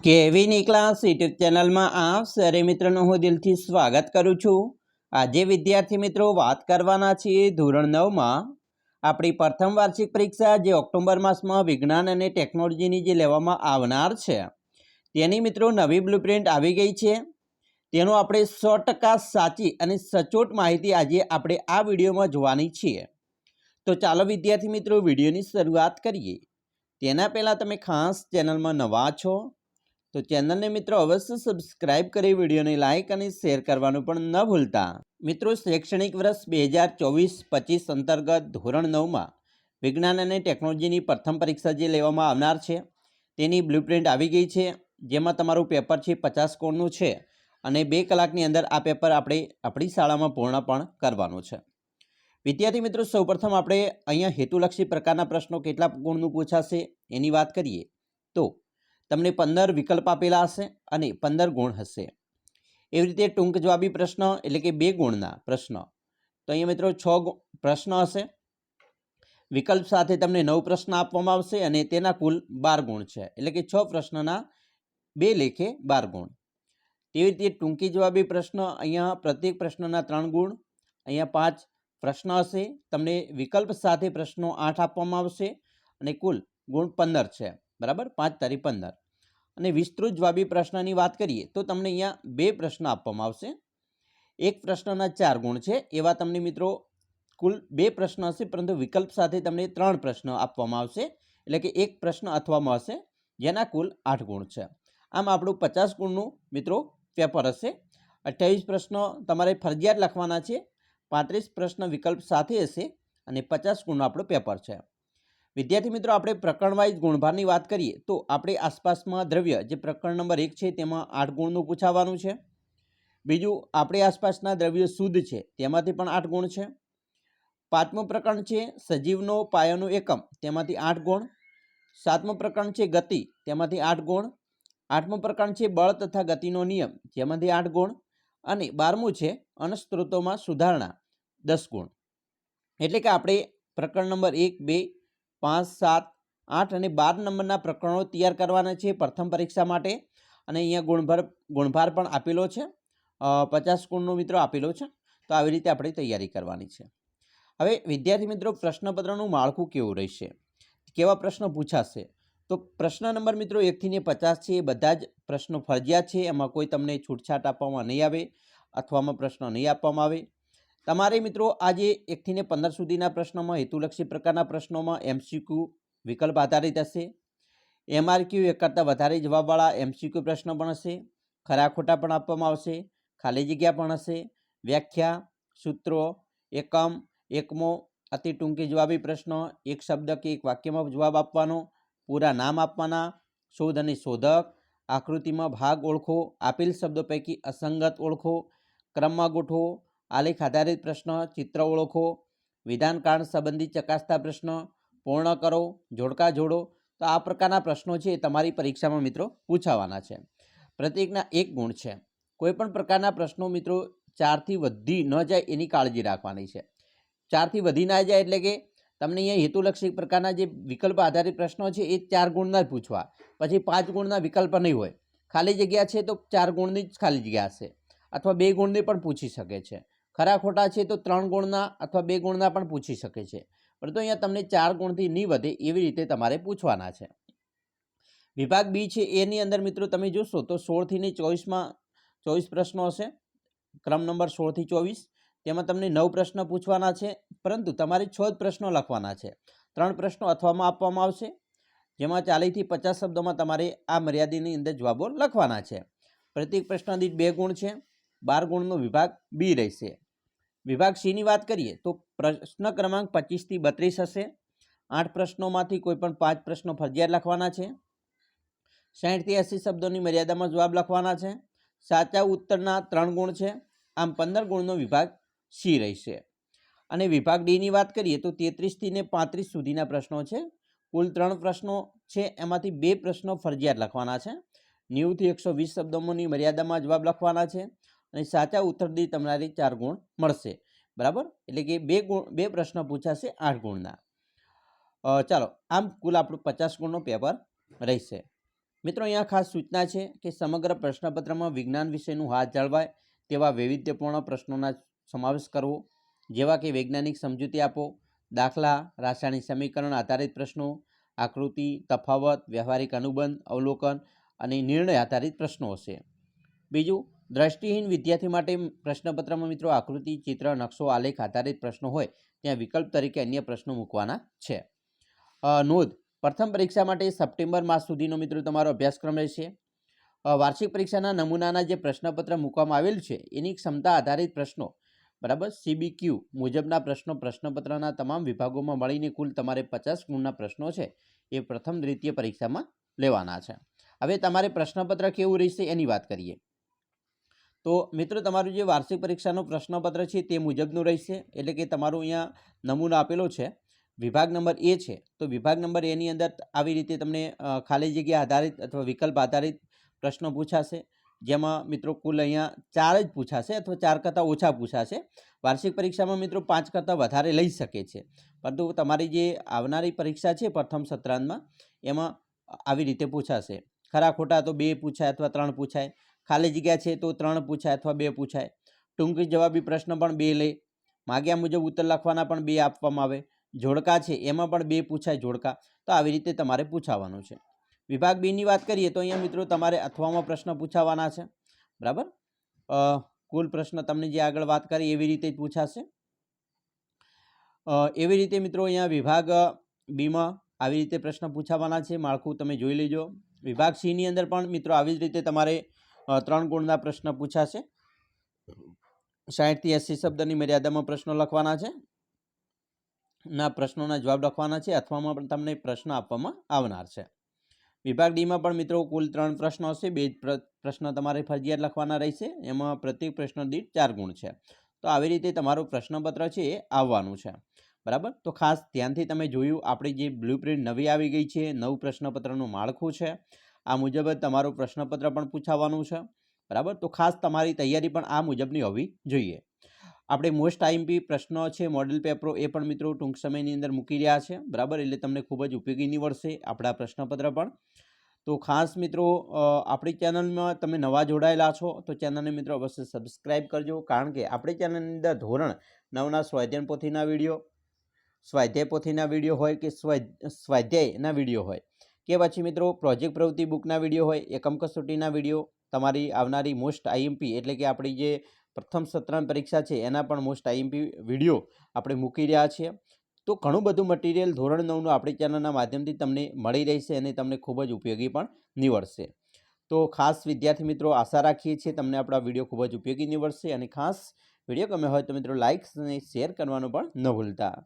કેવીની class YouTube ચેનલમાં આપ સરે મિત્રોનું હું દિલથી સ્વાગત કરું છું। આજે વિદ્યાર્થી મિત્રો વાત કરવાના છીએ ધોરણ 9માં આપણી પ્રથમ વાર્ષિક પરીક્ષા જે ઓક્ટોબર માસમાં વિજ્ઞાન અને ટેકનોલોજીની જે લેવામાં આવનાર છે તેની મિત્રો નવી બ્લુપ્રિન્ટ આવી ગઈ છે। તેનો આપણે 100% સાચી અને સચોટ માહિતી આજે આપણે આ વિડીયોમાં જોવાની છીએ। તો ચાલો વિદ્યાર્થી મિત્રો વિડીયોની શરૂઆત કરીએ। તેના પહેલાં તમે ખાસ ચેનલમાં નવા છો तो चैनल ने मित्रों अवश्य सब्सक्राइब करी, वीडियो ने लाइक और शेर करवानुं पण न भूलता। मित्रों शैक्षणिक वर्ष 2024-25 अंतर्गत धोरण 9 में विज्ञान और टेक्नोलॉजी की प्रथम परीक्षा जे लेवामां आवनार छे तेनी ब्लूप्रिंट आवी गई है, जेमां तमारुं पेपर छे 50 कोणनुं छे अने 2 कलाकनी अंदर आ पेपर आपणे आपणी शाळामां पूर्ण पण करवानुं छे। विद्यार्थी मित्रों सौप्रथम आपणे अहींया हेतुलक्षी प्रकारना प्रश्नों केटला गुणनुं पूछाशे एनी वात करीए तो तमने 15 विकल्प आपेला हशे अने 15 गुण हशे। एवी रीते टूंक जवाबी प्रश्न एटले के 2 गुणना प्रश्न तो अहींया मित्रों 6 प्रश्न हशे। विकल्प साथे तमने 9 प्रश्न आपवामां आवशे अने तेना कुल 12 गुण छे, एटले के 6 प्रश्नना 2 लेखे 12 गुण। तेवी रीते टूंकी जवाबी प्रश्न अहींया प्रत्येक प्रश्नना 3 गुण, अहींया 5 प्रश्न हशे। तमने विकल्प साथे प्रश्नो 8 आपवामां आवशे अने कुल गुण 15 छे, बराबर 5 तारी 15। અને વિસ્તૃત જવાબી પ્રશ્નની વાત કરીએ તો તમને અહીંયા 2 પ્રશ્ન આપવામાં આવશે। એક પ્રશ્નના 4 ગુણ છે એવા તમને મિત્રો કુલ 2 પ્રશ્ન હશે, પરંતુ વિકલ્પ સાથે તમને 3 પ્રશ્ન આપવામાં આવશે, એટલે કે એક પ્રશ્ન અથવામાં હશે જેના કુલ 8 ગુણ છે। આમ આપણું 50 ગુણનું મિત્રો પેપર હશે। 28 પ્રશ્નો તમારે ફરજિયાત લખવાના છે, 35 પ્રશ્ન વિકલ્પ સાથે હશે અને 50 ગુણનું આપણું પેપર છે। विद्यार्थी मित्रों આપણે પ્રકરણ વાઇઝ ગુણભારની વાત કરીએ તો આપણે આસપાસમાં દ્રવ્ય જે પ્રકરણ નંબર 1 છે તેમાં 8 ગુણનું પૂછાવાનું છે। બીજું આપણે આસપાસના દ્રવ્યો શુદ્ધ છે તેમાંથી પણ 8 ગુણ છે। પાંચમું પ્રકરણ છે સજીવનો પાયાનો એકમ તેમાંથી 8 ગુણ। સાતમું પ્રકરણ છે ગતિ તેમાંથી 8 ગુણ। આઠમું પ્રકરણ છે બળ તથા ગતિનો નિયમ જેમાંથી 8 ગુણ અને 12મું છે અણસ્ત્રોતોમાં સુધારણા 10 ગુણ। એટલે કે આપણે પ્રકરણ નંબર 1 2 5 7 8 અને 12 નંબરના પ્રકરણો તૈયાર કરવાના છે પ્રથમ પરીક્ષા માટે। અને અહીંયા ગુણભાર પણ આપેલો છે, 50 ગુણનો મિત્રો આપેલો છે। તો આવી રીતે આપણે તૈયારી કરવાની છે। હવે વિદ્યાર્થી મિત્રો પ્રશ્નપત્રનું માળખું કેવું રહેશે, કેવા પ્રશ્નો પૂછાશે તો પ્રશ્ન નંબર મિત્રો 1 થી 50 છે એ બધા જ પ્રશ્નો ફરજિયાત છે, એમાં કોઈ તમને છૂટછાટ આપવામાં નહીં આવે અથવામાં પ્રશ્ન નહીં આપવામાં આવે। તમારે મિત્રો આજે 1 થી 15 સુધીના પ્રશ્નોમાં હેતુલક્ષી પ્રકારના પ્રશ્નોમાં એમસીક્યુ વિકલ્પ આધારિત હશે। એમઆરક્યુ એક કરતાં વધારે જવાબવાળા એમસીક્યુ પ્રશ્નો પણ હશે, ખરા ખોટા પણ આપવામાં આવશે, ખાલી જગ્યા પણ હશે, વ્યાખ્યા, સૂત્રો, એકમ, એકમો, અતિ ટૂંકી જવાબી પ્રશ્ન, એક શબ્દ કે એક વાક્યમાં જવાબ આપવાનો, પૂરા નામ આપવાના, શોધ અને શોધક, આકૃતિમાં ભાગ ઓળખો, આપેલ શબ્દો પૈકી અસંગત ઓળખો, ક્રમમાં ગોઠવો, આલેખ આધારિત પ્રશ્ન, ચિત્ર ઓળખો, વિધાન કારણ સંબંધિત ચકાસતા પ્રશ્ન, પૂર્ણ કરો, જોડકા જોડો। તો આ પ્રકારના પ્રશ્નો છે એ તમારી પરીક્ષામાં મિત્રો પૂછાવાના છે। પ્રત્યેકના 1 ગુણ છે। કોઈપણ પ્રકારના પ્રશ્નો મિત્રો 4 થી વધી ન જાય એની કાળજી રાખવાની છે। 4 થી વધી ના જાય એટલે કે તમને અહીંયા હેતુલક્ષી પ્રકારના જે વિકલ્પ આધારિત પ્રશ્નો છે એ 4 ગુણના જ પૂછવા, પછી 5 ગુણના વિકલ્પ નહીં હોય। ખાલી જગ્યા છે તો 4 ગુણની જ ખાલી જગ્યા હશે, અથવા 2 ગુણની પણ પૂછી શકે છે। ખરા ખોટા છે તો 3 ગુણના અથવા 2 ગુણના પણ પૂછી શકે છે, પરંતુ અહીંયા તમને 4 ગુણથી નહીં વધે એવી રીતે તમારે પૂછવાના છે। વિભાગ બી છે એની અંદર મિત્રો તમે જોશો તો 16 થી 24માં 24 પ્રશ્નો હશે, ક્રમ નંબર 16 થી 24, તેમાં તમને 9 પ્રશ્ન પૂછવાના છે, પરંતુ તમારે 6 જ પ્રશ્નો લખવાના છે। 3 પ્રશ્નો અથવામાં આપવામાં આવશે, જેમાં 40 થી 50 શબ્દોમાં તમારે આ મર્યાદાની અંદર જવાબો લખવાના છે। પ્રત્યેક પ્રશ્ન દીઠ 2 ગુણ છે। 12 ગુણનો વિભાગ બી રહેશે। વિભાગ સીની વાત કરીએ તો પ્રશ્ન ક્રમાંક 25 થી 32 હશે। 8 પ્રશ્નોમાંથી કોઈ પણ 5 પ્રશ્નો ફરજિયાત લખવાના છે। 60 થી 80 શબ્દોની મર્યાદામાં જવાબ લખવાના છે। સાચા ઉત્તરના 3 ગુણ છે। આમ 15 ગુણનો વિભાગ સી રહેશે। અને વિભાગ ડીની વાત કરીએ તો 33 થી 35 સુધીના પ્રશ્નો છે। કુલ 3 પ્રશ્નો છે, એમાંથી 2 પ્રશ્નો ફરજિયાત લખવાના છે। 90 થી 120 શબ્દોની મર્યાદામાં જવાબ લખવાના છે અને સાચા ઉત્તર દીઠ તમારે 4 ગુણ મળશે, બરાબર। એટલે કે 2 પ્રશ્ન પૂછાશે 8 ગુણના। ચાલો આમ કુલ આપણું 50 ગુણનું પેપર રહેશે। મિત્રો અહીંયા ખાસ સૂચના છે કે સમગ્ર પ્રશ્નપત્રમાં વિજ્ઞાન વિષયનું હાથ જળવાય તેવા વૈવિધ્યપૂર્ણ પ્રશ્નોના સમાવેશ કરવો, જેવા કે વૈજ્ઞાનિક સમજૂતી આપો, દાખલા, રાસાયણિક સમીકરણ આધારિત પ્રશ્નો, આકૃતિ, તફાવત, વ્યવહારિક અનુબંધ, અવલોકન અને નિર્ણય આધારિત પ્રશ્નો હશે. બીજું, દ્રષ્ટિહીન વિદ્યાર્થી માટે પ્રશ્નપત્રમાં મિત્રો આકૃતિ, ચિત્ર, નકશો, આલેખ આધારિત પ્રશ્નો હોય ત્યાં વિકલ્પ તરીકે અન્ય પ્રશ્નો મૂકવાના છે. નોંધ, પ્રથમ પરીક્ષા માટે સપ્ટેમ્બર માસ સુધીનો મિત્રો તમારો અભ્યાસક્રમ રહેશે. વાર્ષિક પરીક્ષાના નમૂનાના જે પ્રશ્નપત્ર મૂકવામાં આવેલ છે એની ક્ષમતા આધારિત પ્રશ્નો, બરાબર, CBQ મુજબના પ્રશ્નો પ્રશ્નપત્રના તમામ વિભાગોમાં મળીને કુલ તમારે 50 ગુણના પ્રશ્નો છે એ પ્રથમ દ્વિતીય પરીક્ષામાં લેવાના છે. હવે તમારે પ્રશ્નપત્ર કેવું રહેશે એની વાત કરીએ. તો મિત્રો તમારું જે વાર્ષિક પરીક્ષાનું પ્રશ્નપત્ર છે તે મુજબનું રહેશે. એટલે કે તમારું અહીંયા નમૂનો આપેલો છે, વિભાગ નંબર એ છે, તો વિભાગ નંબર એની અંદર આવી રીતે તમને ખાલી જગ્યા આધારિત અથવા વિકલ્પ આધારિત પ્રશ્નો પૂછાશે, જેમાં મિત્રો કુલ અહીંયા 4 જ પૂછાશે અથવા 4 કરતાં ઓછા પૂછાશે. વાર્ષિક પરીક્ષામાં મિત્રો 5 કરતાં વધારે લઈ શકે છે, પરંતુ તમારી જે આવનારી પરીક્ષા છે પ્રથમ સત્રાંતમાં એમાં આવી રીતે પૂછાશે. ખરા ખોટા તો 2 પૂછાય અથવા 3 પૂછાય, ખાલી જગ્યા છે તો 3 પૂછાય અથવા 2 પૂછાય, ટૂંકી જવાબી પ્રશ્ન પણ 2 લે, માગ્યા મુજબ ઉત્તર લખવાના પણ 2 આપવામાં આવે, જોડકા છે એમાં પણ 2 પૂછાય જોડકા. તો આવી રીતે તમારે પૂછાવાનું છે. વિભાગ બીની વાત કરીએ તો અહીંયા મિત્રો તમારે અથવામાં પ્રશ્ન પૂછાવાના છે, બરાબર. કુલ પ્રશ્ન તમને જે આગળ વાત કરી એવી રીતે જ પૂછાશે. એવી રીતે મિત્રો અહીંયા વિભાગ બીમાં આવી રીતે પ્રશ્ન પૂછાવાના છે. માળખું તમે જોઈ લેજો. વિભાગ સીની અંદર પણ મિત્રો આવી જ રીતે તમારે 3 ગુણના પ્રશ્ન પૂછાશે. 60 થી 80 શબ્દની મર્યાદામાં પ્રશ્નો લખવાના છે, ના પ્રશ્નોના જવાબ લખવાના છે. અથવામાં પણ તમને પ્રશ્ન આપવામાં આવનાર છે. વિભાગ ડીમાં પણ મિત્રો કુલ 3 પ્રશ્નો હશે. 2 પ્રશ્ન તમારે ફરજિયાત લખવાના રહેશે, એમાં પ્રત્યેક પ્રશ્ન દીઠ 4 ગુણ છે. તો આવી રીતે તમારું પ્રશ્નપત્ર છે એ આવવાનું છે, બરાબર. તો ખાસ ધ્યાનથી તમે જોયું, આપણી જે બ્લુપ્રિન્ટ નવી આવી ગઈ છે, નવું પ્રશ્નપત્રનું માળખું છે, આ મુજબ જ તમારું પ્રશ્નપત્ર પણ પૂછાવાનું છે, બરાબર. તો ખાસ તમારી તૈયારી પણ આ મુજબની હોવી જોઈએ. આપણે મોસ્ટ આઈએમપી પ્રશ્નો છે, મોડેલ પેપરો, એ પણ મિત્રો ટૂંક સમયની અંદર મૂકી રહ્યા છે, બરાબર. એટલે તમને ખૂબ જ ઉપયોગી નીવડશે આપણા પ્રશ્નપત્ર પણ. તો ખાસ મિત્રો આપણી ચેનલમાં તમે નવા જોડાયેલા છો તો ચેનલને મિત્રો અવશ્ય સબસ્ક્રાઈબ કરજો, કારણ કે આપણી ચેનલની અંદર ધોરણ 9ના સ્વાધ્યાય પોથીના વિડીયો, સ્વાધ્યાય પોથીના વિડીયો હોય કે સ્વાધ્યાયના વિડીયો હોય કે પછી મિત્રો પ્રોજેક્ટ પ્રવૃત્તિ બુકના વિડીયો હોય, એકમ કસોટીના વિડીયો, તમારી આવનારી મોસ્ટ આઈએમપી એટલે કે આપણી જે પ્રથમ સત્રાંત પરીક્ષા છે એના પણ મોસ્ટ આઈએમપી વિડીયો આપણે મૂકી રહ્યા છીએ. તો ઘણું બધું મટીરિયલ ધોરણ 9નું આપણી ચેનલના માધ્યમથી તમને મળી રહેશે અને તમને ખૂબ જ ઉપયોગી પણ નીવડશે. તો ખાસ વિદ્યાર્થી મિત્રો આશા રાખીએ છીએ તમને આપણા વિડીયો ખૂબ જ ઉપયોગી નીવડશે, અને ખાસ વિડીયો ગમે હોય તો મિત્રો લાઇક અને શેર કરવાનું પણ ન ભૂલતા.